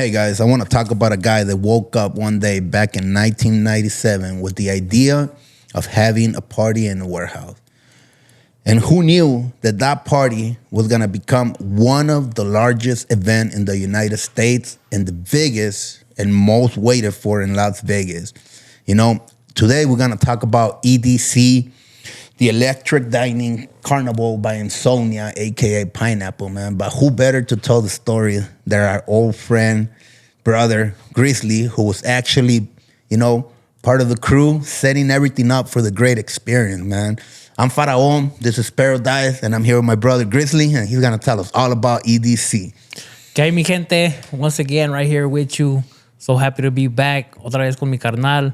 Hey guys, I want to talk about a guy that woke up one day back in 1997 with the idea of having a party in a warehouse. And who knew that that party was going to become one of the largest events in the United States and the biggest and most waited for in Las Vegas. You know, today we're going to talk about EDC, the Electric Dining Carnival by Insomnia, aka Pineapple, man. But who better to tell the story than our old friend, brother, Grizzly, who was actually, part of the crew, setting everything up for the great experience, man. I'm Faraon, this is Paradise, and I'm here with my brother Grizzly, and he's gonna tell us all about EDC. Okay, mi gente, once again, right here with you. So happy to be back. Otra vez con mi carnal.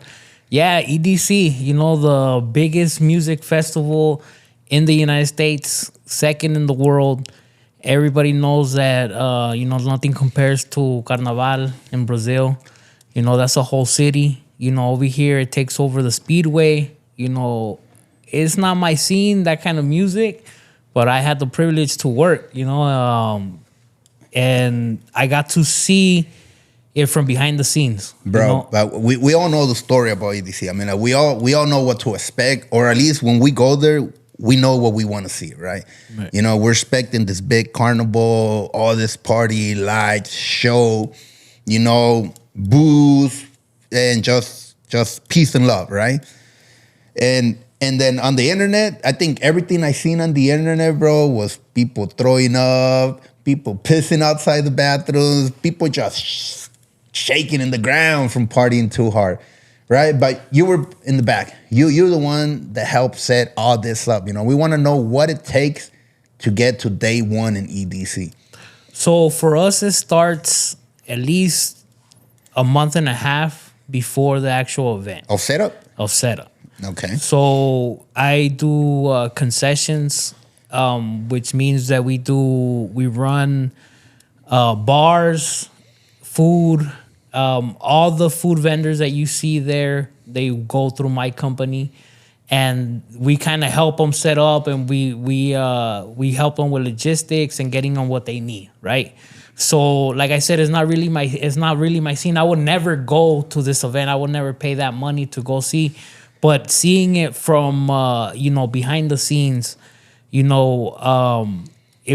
Yeah, EDC, the biggest music festival in the United States, second in the world. Everybody knows that, nothing compares to Carnaval in Brazil. That's a whole city. Over here, it takes over the Speedway. It's not my scene, that kind of music, but I had the privilege to work, and I got to see it from behind the scenes. Bro, but we all know the story about EDC. I mean, we all know what to expect, or at least when we go there, we know what we want to see, right? We're expecting this big carnival, all this party, lights, show, booze, and just peace and love, right? And then on the internet, I think everything I seen on the internet, bro, was people throwing up, people pissing outside the bathrooms, people just shaking in the ground from partying too hard, right? But you were in the back. You're the one that helped set all this up. We want to know what it takes to get to day one in EDC. So for us, it starts at least a month and a half before the actual event. Of setup? Of setup. Okay. So I do concessions, which means that we run bars, food, all the food vendors that you see there, they go through my company, and we kind of help them set up, and we help them with logistics and getting on what they need, right? So, like I said, it's not really my scene. I would never go to this event. I would never pay that money to go see. But seeing it from, behind the scenes, it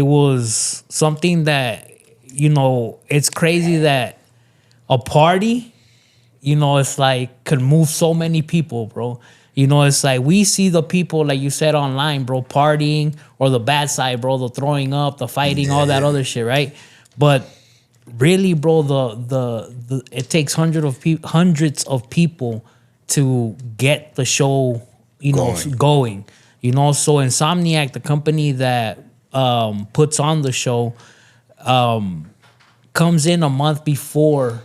was something that, it's crazy that a party, it's like could move so many people, bro. It's like we see the people, like you said online, bro, partying, or the bad side, bro, the throwing up, the fighting, all that other shit, right? But really, bro, the it takes hundreds of people to get the show, going. So Insomniac, the company that puts on the show, comes in a month before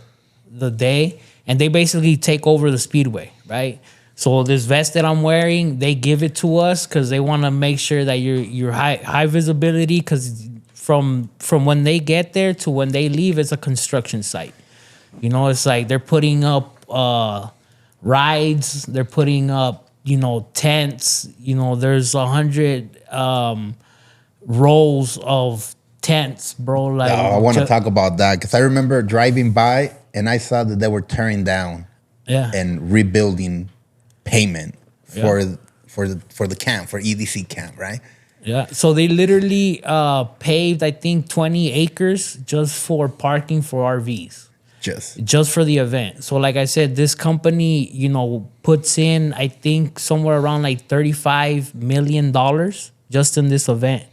the day, and they basically take over the Speedway, right? So this vest that I'm wearing, they give it to us because they want to make sure that you're high visibility, because from when they get there to when they leave, it's a construction site. It's like they're putting up rides, they're putting up, tents, there's 100 rows of tents, bro. Like, I want to talk about that because I remember driving by and I saw that they were tearing down and rebuilding pavement for the camp, for EDC camp, right? Yeah. So they literally paved, I think, 20 acres just for parking for RVs. Just for the event. So like I said, this company, puts in, I think, somewhere around like $35 million just in this event.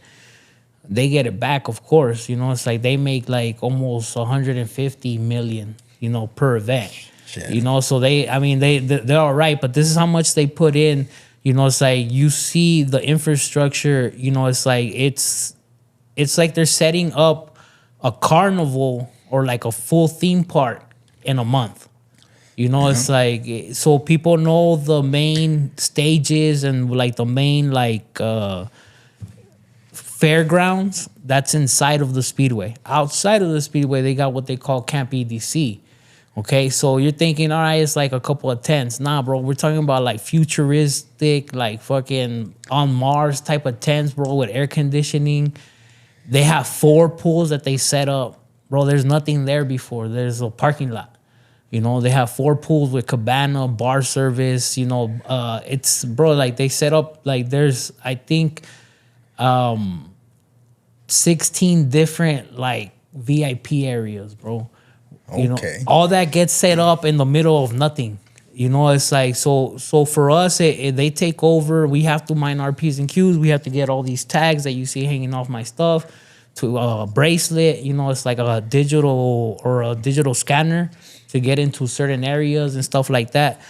They get it back, of course. It's like they make like almost 150 million, per event. Shit. So they're all right, but this is how much they put in. It's like you see the infrastructure, it's like they're setting up a carnival or like a full theme park in a month. It's like, so people know the main stages and like the main fairgrounds that's inside of the Speedway. Outside of the Speedway, they got what they call Camp EDC. Okay, so you're thinking, all right, it's like a couple of tents. Nah, bro, we're talking about like futuristic, like fucking on Mars type of tents, bro, with air conditioning. They have 4 pools that they set up bro, there's nothing there before. There's a parking lot. You know, they have 4 pools with cabana, bar service. You know, it's, bro, like they set up, like there's, I think, 16 different like VIP areas, bro. You know, all that gets set up in the middle of nothing. You know, it's like, so for us, they take over. We have to mind our P's and Q's. We have to get all these tags that you see hanging off my stuff to a bracelet. You know, it's like a digital scanner to get into certain areas and stuff like that.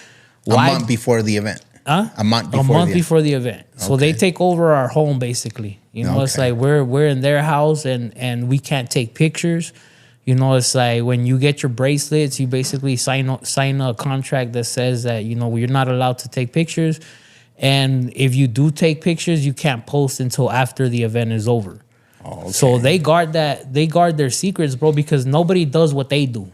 Why? A month before the event. Huh? A month before the event. So they take over our home basically. You know, it's like we're in their house and we can't take pictures. You know, it's like when you get your bracelets, you basically sign a contract that says that, you know, you're not allowed to take pictures. And if you do take pictures, you can't post until after the event is over. Oh, okay. So they guard their secrets, bro, because nobody does what they do.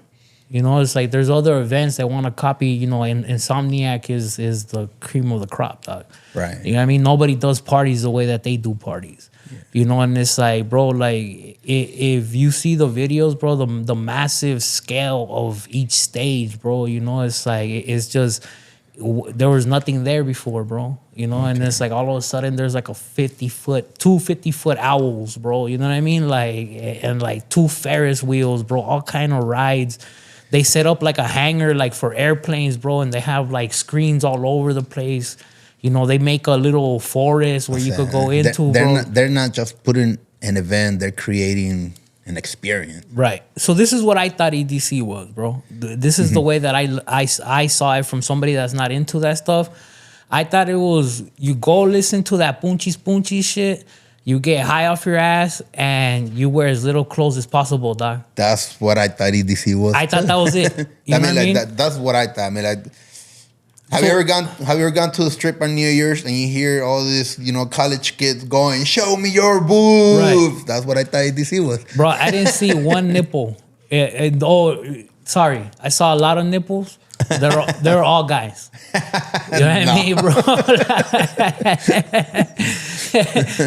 You know, it's like there's other events that want to copy, you know, and Insomniac is the cream of the crop, dog. Right. You know what I mean? Nobody does parties the way that they do parties. Yeah. You know, and it's like, bro, like if you see the videos, bro, the massive scale of each stage, bro, you know, it's like, it's just, there was nothing there before, bro. You know, and it's like all of a sudden there's like two 50-foot owls, bro. You know what I mean? Like, and like 2 Ferris wheels, bro, all kind of rides. They set up like a hangar like for airplanes, bro, and they have like screens all over the place. You know, they make a little forest where you could go into, bro. They're not just putting an event, they're creating an experience. Right. So this is what I thought EDC was, bro. This is the way that I saw it from somebody that's not into that stuff. I thought it was, you go listen to that punchy shit, you get high off your ass, and you wear as little clothes as possible, dog. That's what I thought EDC was. I thought that was it. You know what I mean? That's what I thought. I mean, like, have you ever gone to the strip on New Year's and you hear all this, you know, college kids going, "Show me your boobs"? Right. That's what I thought EDC was. Bro, I didn't see one nipple. Sorry, I saw a lot of nipples. They're all guys. You know what I mean, bro?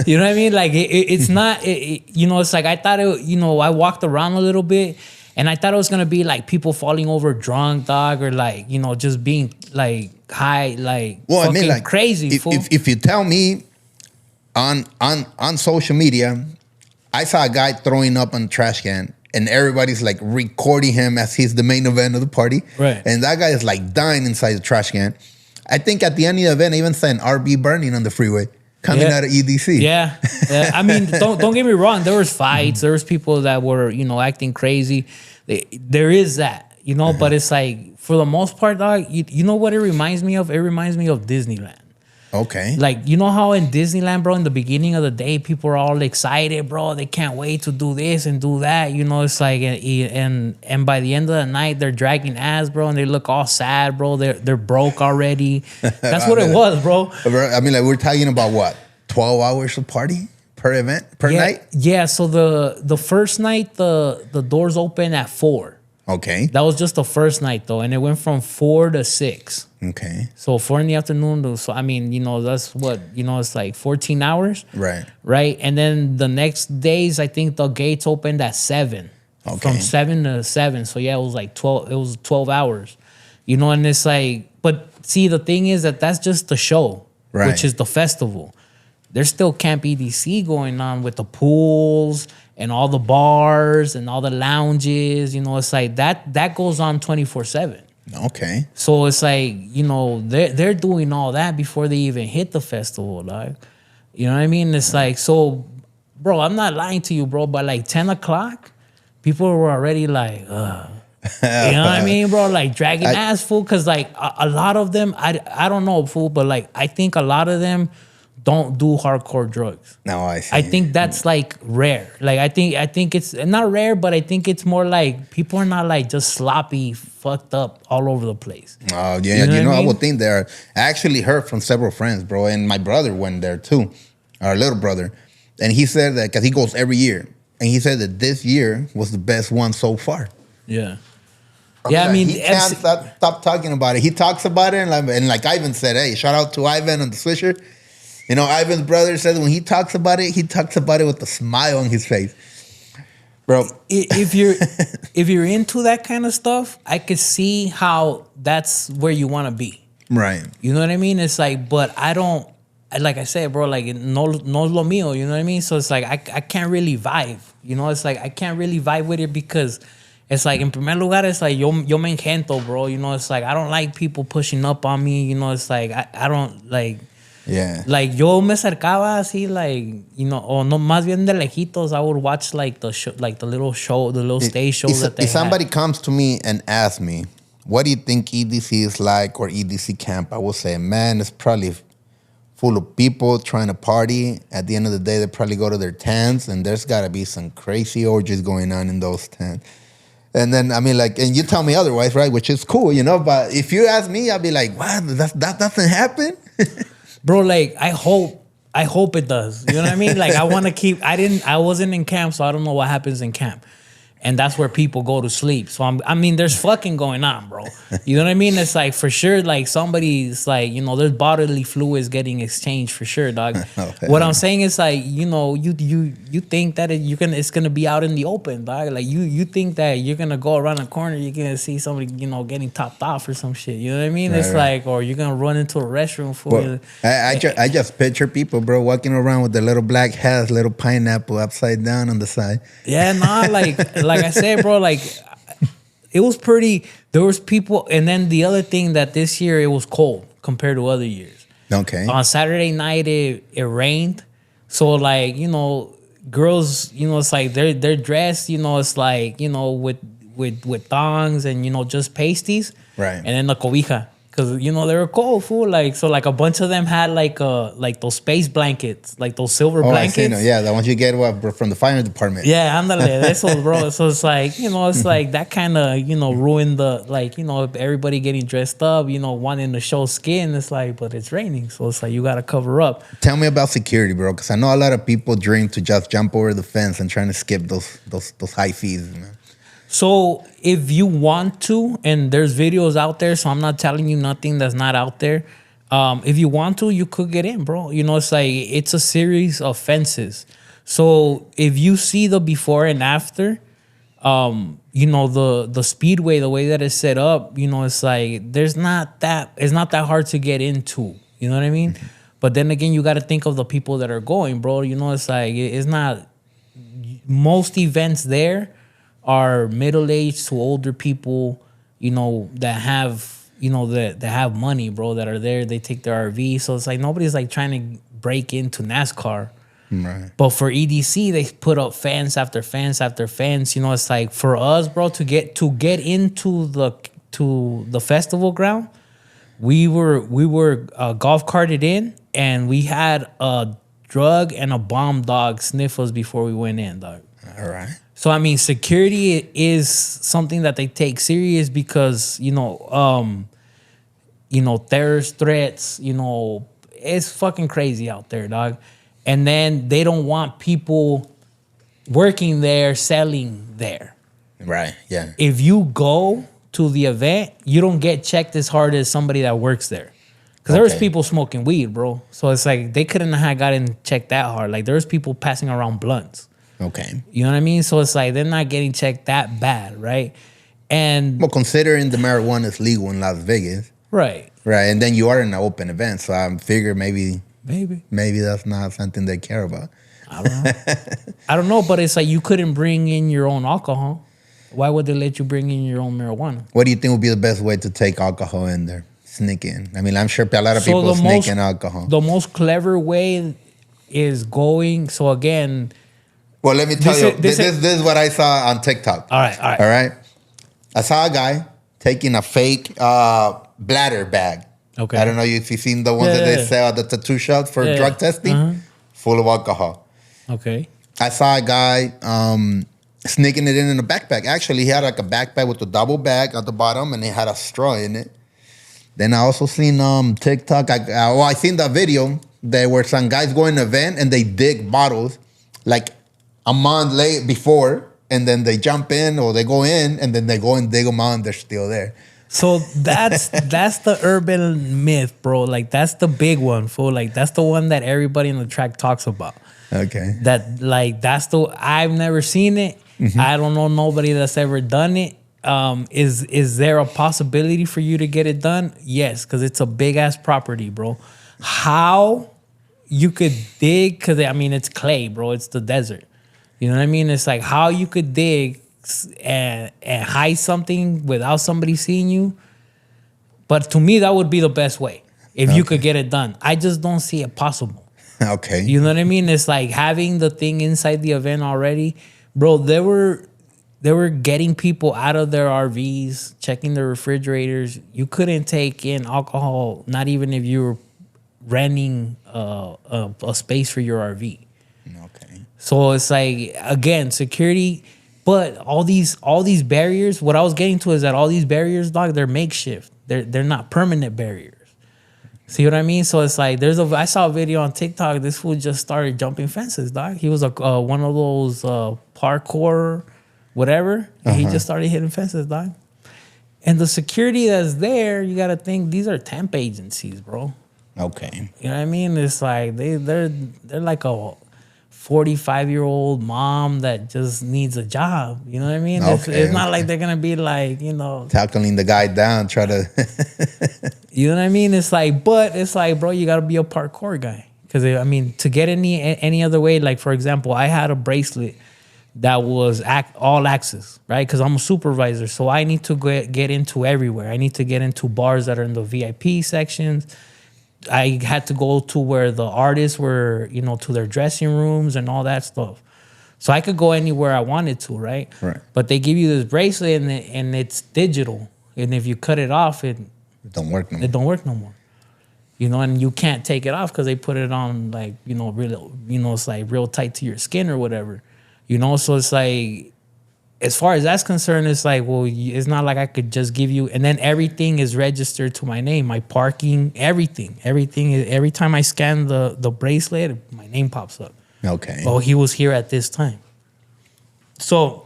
You know what I mean? Like it's not. You know, it's like I thought it. You know, I walked around a little bit, and I thought it was gonna be like people falling over drunk, dog, or like, you know, just being like high, like fucking, I mean, like, crazy. If you tell me on social media, I saw a guy throwing up on the trash can. And everybody's like recording him as he's the main event of the party. Right. And that guy is like dying inside the trash can. I think at the end of the event, I even saw an RB burning on the freeway coming out of EDC. Yeah. I mean, don't get me wrong. There was fights. There was people that were, you know, acting crazy. There is that, you know, but it's like, for the most part, dog, you know what it reminds me of? It reminds me of Disneyland. Okay. Like, you know how in Disneyland, bro, in the beginning of the day, people are all excited, bro. They can't wait to do this and do that. You know, it's like, and by the end of the night, they're dragging ass, bro, and they look all sad, bro. They're broke already. That's what it was, bro. I mean, like, we're talking about what? 12 hours of party per event, per night? Yeah, so the first night, the doors open at 4. Okay. That was just the first night, though, and it went from 4 to 6. Okay. So 4 in the afternoon. So I mean, you know, that's what, you know, it's like 14 hours. Right. Right. And then the next days, I think the gates opened at 7. Okay. From 7 to 7. So yeah, it was like 12. It was 12 hours. You know, and it's like, but see, the thing is that's just the show, right, which is the festival. There's still Camp EDC going on with the pools and all the bars and all the lounges. You know, it's like that goes on 24/7. Okay. So it's like, you know, they're doing all that before they even hit the festival, like, you know what I mean? It's like, so, bro, I'm not lying to you, bro, but like 10 o'clock, people were already like, you know what I mean, bro? Like dragging ass, fool, because like a lot of them, I don't know, fool, but like I think a lot of them don't do hardcore drugs. No, I see. I think that's like rare. Like I think it's not rare, but I think it's more like people are not like just sloppy, fucked up all over the place. Oh yeah, you know I would think there. I actually heard from several friends, bro, and my brother went there too, our little brother, and he said that because he goes every year, and he said that this year was the best one so far. Yeah. I mean, he can't stop talking about it. He talks about it, and like Ivan said, hey, shout out to Ivan on the Swisher. You know, Ivan's brother says when he talks about it with a smile on his face. bro. If you're into that kind of stuff, I could see how that's where you want to be. Right. You know what I mean? It's like, but I don't, like I said, bro, like no lo mío, you know what I mean? So it's like, I can't really vibe, you know? It's like, I can't really vibe with it because it's like, in primer lugar, it's like, yo me engento, bro. You know, it's like, I don't like people pushing up on me. You know, it's like, I don't, like, yeah. Like, yo me acercaba así, like, you know, o no, más bien de lejitos, I would watch, like, the show, like, the little stage shows that they If somebody had. comes to me and asks me, what do you think EDC is like or EDC camp? I will say, man, it's probably full of people trying to party. At the end of the day, they probably go to their tents, and there's got to be some crazy orgies going on in those tents. And then, I mean, like, and you tell me otherwise, right? Which is cool, you know? But if you ask me, I'll be like, what? That doesn't happen? Bro, like, I hope it does. You know what I mean? Like, I want to keep, I wasn't in camp, so I don't know what happens in camp. And that's where people go to sleep. So, I mean, there's fucking going on, bro. You know what I mean? It's like, for sure, like, somebody's like, you know, there's bodily fluids getting exchanged for sure, dog. Okay. What I'm saying is, like, you know, you think that it's gonna be out in the open, dog. Like, you think that you're gonna go around a corner, you're gonna see somebody, you know, getting topped off or some shit. You know what I mean? Right, it's right. like, or you're gonna run into a restroom for Well, I just picture people, bro, walking around with their little black hats, little pineapple upside down on the side. Yeah, nah, like I said, bro, like it was pretty. There was people, and then the other thing that this year it was cold compared to other years. Okay. On Saturday night it rained, so like, you know, girls, you know, it's like they're dressed, you know, it's like, you know, with thongs and, you know, just pasties, Right. and then the cobija. Cause, you know, they were cold, fool. Like, so like a bunch of them had like those space blankets, like those silver blankets. I see, no, yeah, the ones you get from the fire department. Yeah, ándale, eso, bro. So it's like, you know, it's like that kind of, you know, ruined the, like, you know, everybody getting dressed up, you know, wanting to show skin. It's like, but it's raining, so it's like you gotta cover up. Tell me about security, bro, because I know a lot of people dream to just jump over the fence and trying to skip those high fees, man. So if you want to, and there's videos out there, so I'm not telling you nothing that's not out there. If you want to, you could get in, bro. You know, it's like, it's a series of fences. So if you see the before and after, you know, the speedway, the way that it's set up, you know, it's like, it's not that hard to get into. You know what I mean? Mm-hmm. But then again, you got to think of the people that are going, bro. You know, it's like, it's not, most events there are middle-aged to older people, you know, that have, you know, that have money, bro, that are there. They take their RV. So it's like nobody's like trying to break into NASCAR. Right. But for EDC, they put up fence after fence after fence. You know, it's like for us, bro, to get into the festival ground, we were golf carted in, and we had a drug and a bomb dog sniff us before we went in, dog. All right. So, I mean, security is something that they take serious because, you know, terrorist threats, you know, it's fucking crazy out there, dog. And then they don't want people working there, selling there. Right, yeah. If you go to the event, you don't get checked as hard as somebody that works there. Because there was people smoking weed, bro. So it's like they couldn't have gotten checked that hard. Like there was people passing around blunts. Okay. You know what I mean? So it's like they're not getting checked that bad, right? And well, considering the marijuana is legal in Las Vegas. Right. Right. And then you are in an open event. So I figure maybe that's not something they care about. I don't know. I don't know, but it's like you couldn't bring in your own alcohol. Why would they let you bring in your own marijuana? What do you think would be the best way to take alcohol in there? Sneak in. I mean, I'm sure a lot of people sneak in alcohol. The most clever way is going. So again, well, let me tell you. This is what I saw on TikTok. All right. I saw a guy taking a fake bladder bag. Okay. I don't know if you've seen the ones that they sell at the tattoo shops for drug testing, full of alcohol. Okay. I saw a guy sneaking it in a backpack. Actually, he had like a backpack with a double bag at the bottom, and it had a straw in it. Then I also seen TikTok. I seen that video. There were some guys going to an event and they dig bottles like a month late before, and then they jump in or they go in, and then they go and dig them out and they're still there. So that's the urban myth, bro. Like that's the big one, fool. Like that's the one that everybody in the track talks about. Okay. I've never seen it. I don't know nobody that's ever done it. Is there a possibility for you to get it done? Yes, because it's a big ass property, bro. How you could dig? Because I mean, it's clay, bro. It's the desert. You know what I mean? It's like how you could dig and hide something without somebody seeing you. But to me, that would be the best way if you could get it done. I just don't see it possible. Okay. You know what I mean? It's like having the thing inside the event already. Bro, they were getting people out of their RVs, checking their refrigerators. You couldn't take in alcohol, not even if you were renting a space for your RV. Okay. So it's like, again, security, but all these barriers, what I was getting to is that all these barriers, dog, they're makeshift. They're not permanent barriers. See what I mean? So it's like I saw a video on TikTok. This fool just started jumping fences, dog. He was one of those parkour, whatever. And he just started hitting fences, dog. And the security that's there, you got to think these are temp agencies, bro. Okay. You know what I mean? It's like they're like a 45-year-old mom that just needs a job. You know what I mean? It's not like they're gonna be like, tackling the guy down, try to you know what I mean? It's like, bro, you gotta be a parkour guy. Because I mean, to get any other way, like for example, I had a bracelet that was all access, right? Because I'm a supervisor, so I need to get into everywhere. I need to get into bars that are in the VIP sections. I had to go to where the artists were, to their dressing rooms and all that stuff. So I could go anywhere I wanted to, right? Right. But they give you this bracelet and it's digital. And if you cut it off, it don't work no more. It don't work no more. And you can't take it off because they put it on like, real, it's like real tight to your skin or whatever. So it's like, as far as that's concerned, it's like, well, it's not like I could just give you, and then everything is registered to my name, my parking, everything. Every time I scan the bracelet, my name pops up. Okay. Oh, he was here at this time. So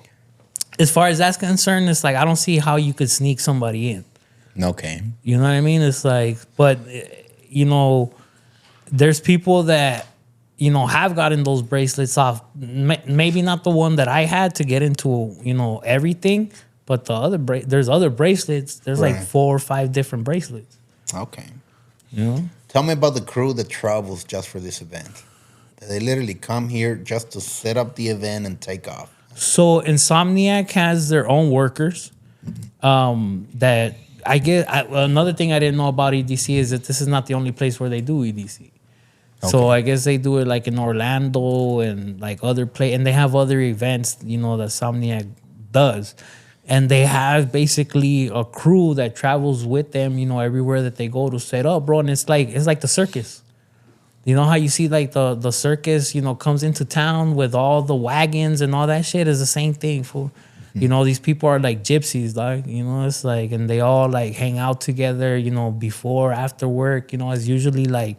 as far as that's concerned, it's like, I don't see how you could sneak somebody in. Okay. You know what I mean? It's like, but, there's people that, have gotten those bracelets off. Maybe not the one that I had to get into, everything, but there's other bracelets. There's like 4 or 5 different bracelets. Okay. Tell me about the crew that travels just for this event. They literally come here just to set up the event and take off. So Insomniac has their own workers. That I get. Another thing I didn't know about EDC is that this is not the only place where they do EDC. Okay. So I guess they do it like in Orlando and like and they have other events, that Insomniac does. And they have basically a crew that travels with them, everywhere that they go to set up, bro. And it's like the circus. You know how you see like the circus, comes into town with all the wagons and all that shit? Is the same thing, fool. These people are like gypsies, dog. It's like, and they all like hang out together, before, after work. It's usually like,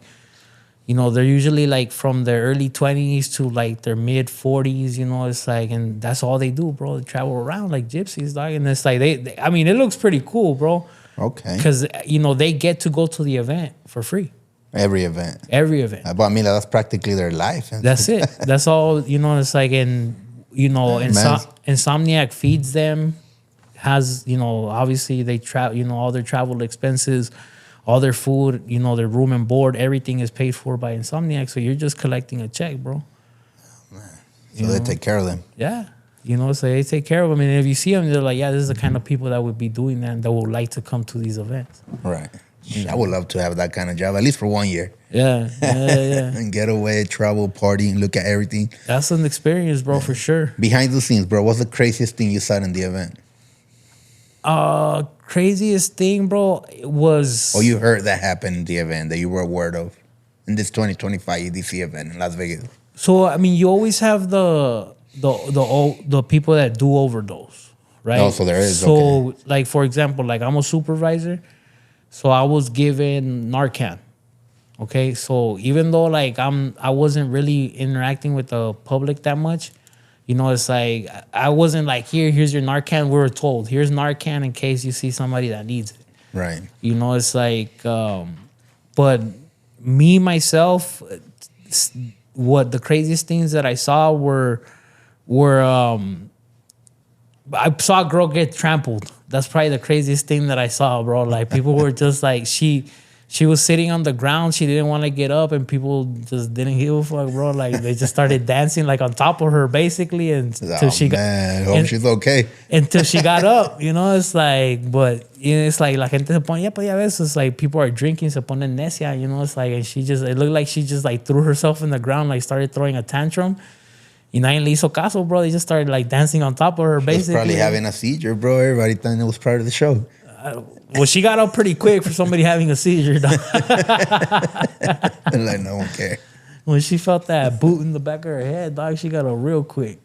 they're usually like from their early 20s to like their mid 40s, it's like, and that's all they do, bro. They travel around like gypsies, dog. And it's like, I mean, it looks pretty cool, bro. Okay. Because, they get to go to the event for free. Every event. But I mean, that's practically their life. That's it. That's all, it's like, and, Insomniac feeds them, has, obviously they travel, all their travel expenses, all their food, their room and board, everything is paid for by Insomniac. So you're just collecting a check, bro. Oh, man. So they take care of them. Yeah. So they take care of them. And if you see them, they're like, yeah, this is the kind of people that would be doing that and that would like to come to these events. Right. I would love to have that kind of job, at least for 1 year. Yeah. And get away, travel, party, and look at everything. That's an experience, bro, for sure. Behind the scenes, bro, what's the craziest thing you saw in the event? Craziest thing, bro, was... Or you heard that happened in the event that you were aware of in this 2025 EDC event in Las Vegas? So, I mean, you always have the people that do overdose, right? Oh, so there is, So, like, for example, like, I'm a supervisor, so I was given Narcan, okay? So, even though, like, I wasn't really interacting with the public that much, it's like, I wasn't like, here's your Narcan. We were told, here's Narcan in case you see somebody that needs it. Right. It's like, but me, myself, what the craziest things that I saw were I saw a girl get trampled. That's probably the craziest thing that I saw, bro. Like people were just like she was sitting on the ground. She didn't want to get up, and people just didn't give a fuck, bro. Like they just started dancing like on top of her, basically, until she hope she's okay. Until she got up, you know. It's like, but it's like la gente se pone, yeah, but ya ves, it's like people are drinking, se pone necia, you know. It's like, and it looked like she just like threw herself in the ground, like started throwing a tantrum. Y nadie le hizo caso, bro. They just started like dancing on top of her, basically. She was probably having a seizure, bro. Everybody thought it was part of the show. Well, she got up pretty quick for somebody having a seizure, dog. Like no one cared. When she felt that boot in the back of her head, dog, she got up real quick.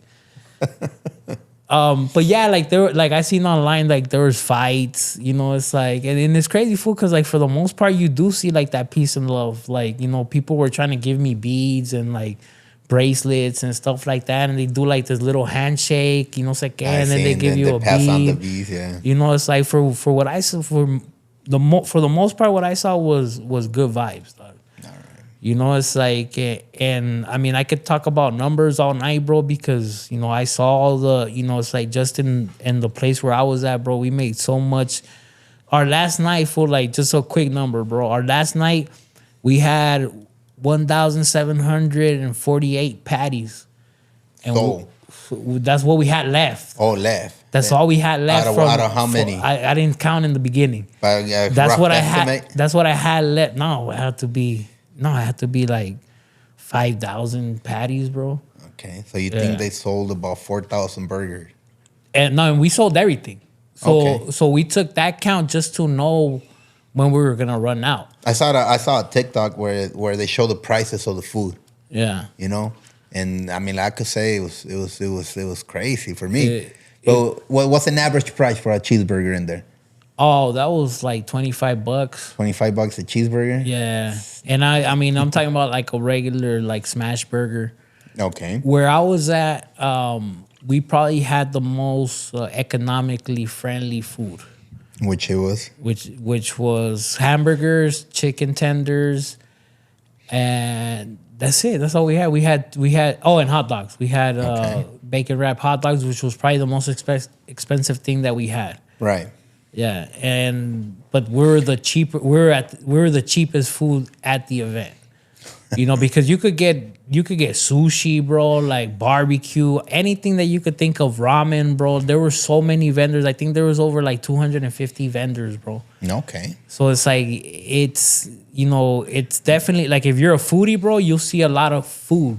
But yeah, like I seen online, like there was fights, you know. It's like, and it's crazy, fool, because like for the most part, you do see like that peace and love. Like, you know, people were trying to give me beads and like bracelets and stuff like that, and they do like this little handshake, you know, and then they give you a bead. On the beads, yeah. You know, it's like for what I saw, for the most part, what I saw was good vibes, dog. All right. You know, it's like, and I mean, I could talk about numbers all night, bro, because you know I saw all the, you know, it's like just in the place where I was at, bro, we made so much. Our last night, for like just a quick number, bro. Our last night we had 1,748 patties. And that's what we had left. Oh, left. That's all we had left. Out of how many? I didn't count in the beginning. That's what I had. That's what I had left. No, it had to be like 5,000 patties, bro. Okay, so you think they sold about 4,000 burgers? And no, we sold everything. So we took that count just to know when we were gonna run out. I saw a TikTok where they show the prices of the food. Yeah, you know, and I mean, I could say it was crazy for me. But what's an average price for a cheeseburger in there? Oh, that was like $25. $25 a cheeseburger. Yeah, and I mean, I'm talking about like a regular like smash burger. Okay. Where I was at, we probably had the most economically friendly food. Which it was? Which was hamburgers, chicken tenders, and that's it. That's all we had. We had and hot dogs. We had bacon wrap hot dogs, which was probably the most expensive thing that we had. Right. Yeah, but we're the cheapest food at the event. You know, because you could get sushi, bro, like barbecue, anything that you could think of, ramen, bro. There were so many vendors. I think there was over like 250 vendors, bro. Okay. So it's like, it's definitely like, if you're a foodie, bro, you'll see a lot of food.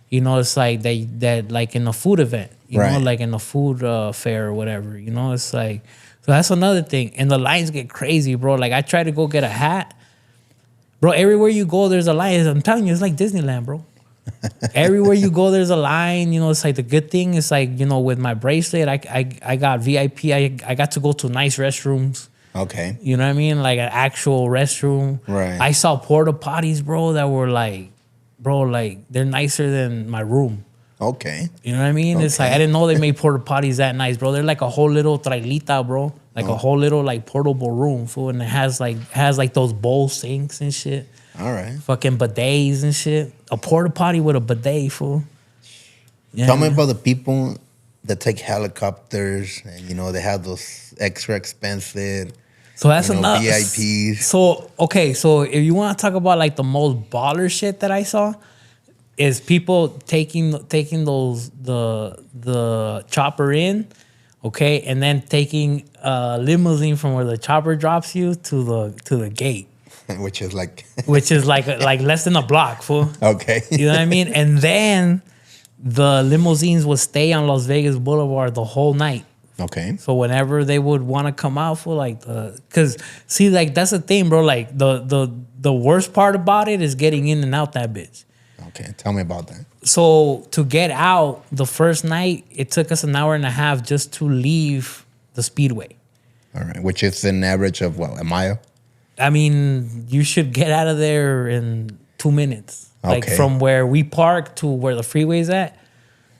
You know, it's like that like in a food event, you know, like in a food fair or whatever. You know, it's like, so that's another thing. And the lines get crazy, bro. Like I tried to go get a hat. Bro, everywhere you go, there's a line. I'm telling you, it's like Disneyland, bro. Everywhere you go, there's a line. You know, it's like the good thing is like, you know, with my bracelet, I got VIP. I got to go to nice restrooms. Okay. You know what I mean? Like an actual restroom. Right. I saw porta potties, bro, that were like, bro, like they're nicer than my room. Okay. You know what I mean? Okay. It's like, I didn't know they made porta potties that nice, bro. They're like a whole little trailita, bro. Like a whole little like portable room, fool, and it has like those bowl sinks and shit. All right. Fucking bidets and shit. A porta potty with a bidet, fool. Yeah. Tell me about the people that take helicopters and, you know, they have those extra expensive. So that's enough. VIPs. So, okay, so if you want to talk about like the most baller shit that I saw, is people taking those the chopper in, okay, and then taking a limousine from where the chopper drops you to the gate, which is like less than a block, fool. Okay, you know what I mean? And then the limousines would stay on Las Vegas Boulevard the whole night. Okay. So whenever they would want to come out for like because see, like that's the thing, bro. Like the worst part about it is getting in and out that bitch. Okay, tell me about that. So to get out the first night, it took us an hour and a half just to leave the speedway. All right, which is an average of what, a mile? I mean, you should get out of there in 2 minutes. Okay. Like from where we park to where the freeway's at.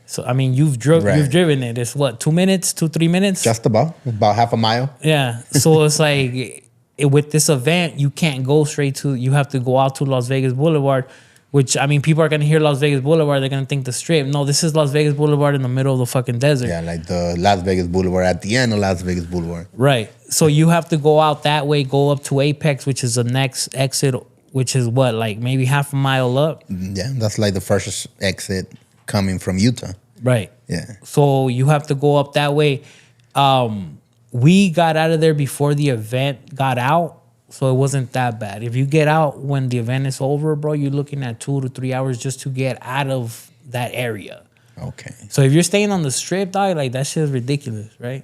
So I mean, you've driven it. It's what, 2 minutes, 3 minutes? Just about half a mile. Yeah. So it's like with this event, you can't go straight to. You have to go out to Las Vegas Boulevard, Which, I mean, people are going to hear Las Vegas Boulevard. They're going to think the Strip. No, this is Las Vegas Boulevard in the middle of the fucking desert. Yeah, like the Las Vegas Boulevard at the end of Las Vegas Boulevard. Right. So you have to go out that way, go up to Apex, which is the next exit, which is what, like maybe half a mile up? Yeah, that's like the first exit coming from Utah. Right. Yeah. So you have to go up that way. We got out of there before the event got out, so it wasn't that bad. If you get out when the event is over, bro, you're looking at 2 to 3 hours just to get out of that area. Okay. So if you're staying on the Strip, dog, like that shit is ridiculous, right?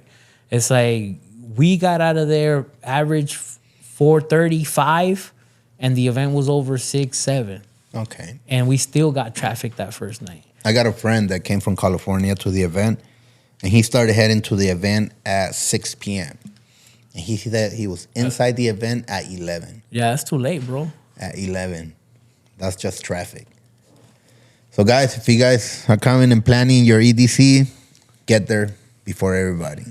It's like we got out of there average 4:35, and the event was over 6, 7. Okay. And we still got traffic that first night. I got a friend that came from California to the event, and he started heading to the event at 6 p.m. And he said he was inside the event at 11. Yeah, that's too late, bro. At 11. That's just traffic. So, guys, if you guys are coming and planning your EDC, get there before everybody.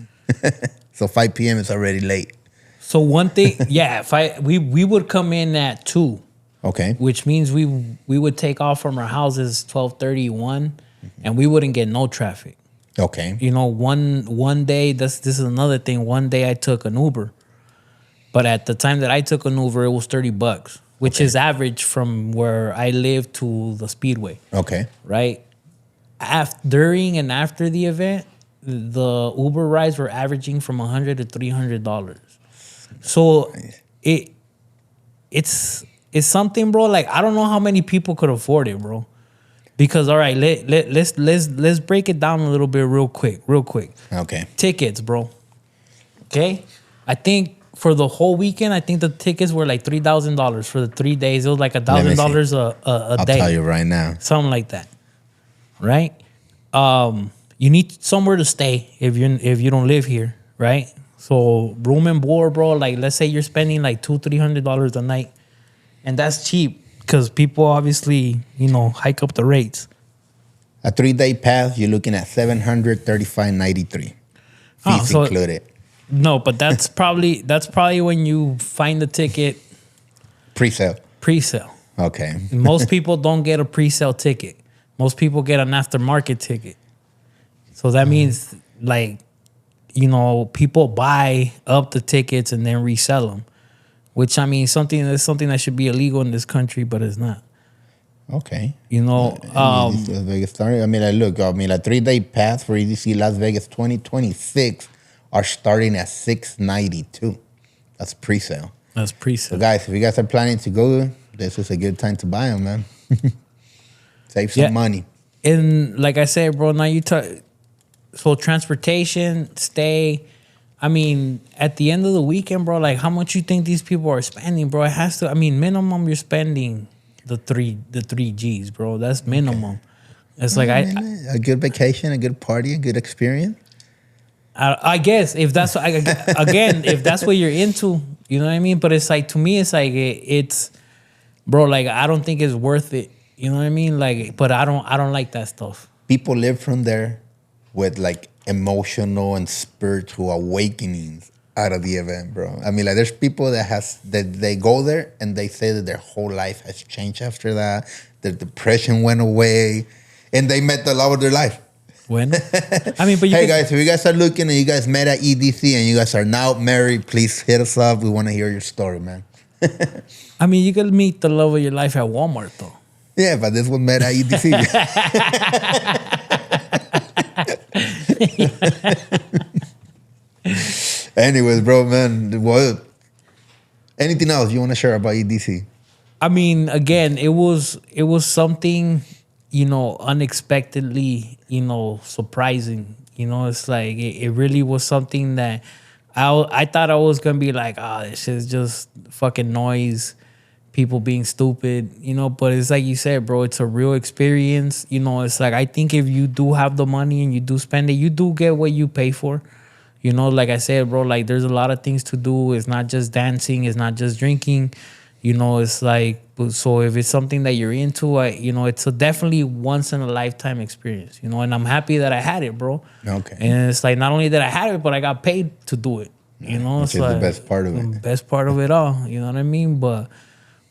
So 5 p.m. is already late. So one thing, yeah, we would come in at 2. Okay. Which means we would take off from our houses 12:31, and we wouldn't get no traffic. Okay. You know, one day, this is another thing. One day I took an Uber, but at the time that I took an Uber, it was $30, which is average from where I live to the Speedway. Okay. Right. During and after the event, the Uber rides were averaging from $100 to $300. So it's something, bro. Like, I don't know how many people could afford it, bro. Because all right, let's break it down a little bit real quick. Okay. Tickets, bro. Okay? I think for the whole weekend, I think the tickets were like $3,000 for the 3 days. It was like $1,000 a day. I'll tell you right now. Something like that. Right? You need somewhere to stay if you don't live here, right? So room and board, bro, like let's say you're spending like $200-$300 a night. And that's cheap because people obviously, hike up the rates. A 3-day pass, you're looking at $735.93. Fees included. No, but that's probably when you find the ticket. Pre-sale. Okay. Most people don't get a pre-sale ticket. Most people get an aftermarket ticket. So that means like, people buy up the tickets and then resell them. Which, I mean, something that should be illegal in this country, but it's not. Okay. Las Vegas started. I mean, a 3-day pass for EDC Las Vegas 2026 are starting at $692. That's pre-sale. So, guys, if you guys are planning to go, this is a good time to buy them, man. Save some money. And like I said, bro, now so transportation, stay. I mean, at the end of the weekend, bro, like how much you think these people are spending, bro? It has to. I mean, minimum you're spending the three G's, bro. That's minimum. Okay. It's like a good vacation, a good party, a good experience. I guess if that's if that's what you're into, you know what I mean. But it's like, to me, it's like it's, bro. Like, I don't think it's worth it. You know what I mean? Like, but I don't like that stuff. People live from there with like emotional and spiritual awakenings out of the event, bro. I mean, like, there's people that they go there and they say that their whole life has changed after that. Their depression went away, and they met the love of their life. When? I mean, but guys, if you guys are looking and you guys met at EDC and you guys are now married, please hit us up. We want to hear your story, man. I mean, you could meet the love of your life at Walmart, though. Yeah, but this one met at EDC. Anyways, bro, man, what? Anything else you want to share about EDC? I mean, again, it was something, unexpectedly, surprising. It's like it really was something that I thought I was gonna be like, this shit's just fucking noise, people being stupid, But it's like you said, bro, it's a real experience. It's like, I think if you do have the money and you do spend it, you do get what you pay for. Like I said, bro, like there's a lot of things to do. It's not just dancing. It's not just drinking. It's like, so if it's something that you're into, it's a definitely once in a lifetime experience, and I'm happy that I had it, bro. Okay. And it's like, not only that I had it, but I got paid to do it, Which it's is like the best part of it. The best part of it all, you know what I mean? But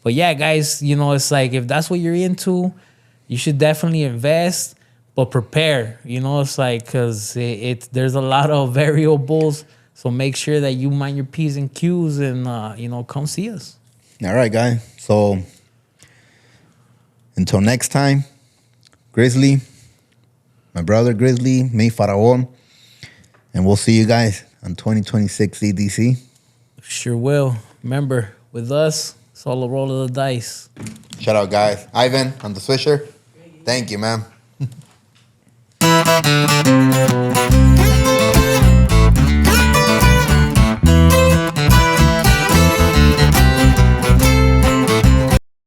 But yeah, guys, you know, it's like if that's what you're into, you should definitely invest, but prepare. You know, it's like because there's a lot of variables. So make sure that you mind your P's and Q's and, you know, come see us. All right, guys. So until next time, Grizzly, my brother Grizzly, me, Faraón, and we'll see you guys on 2026 EDC. Sure will. Remember, with us, it's all a roll of the dice. Shout out, guys. Ivan on the Swisher. Thank you, man.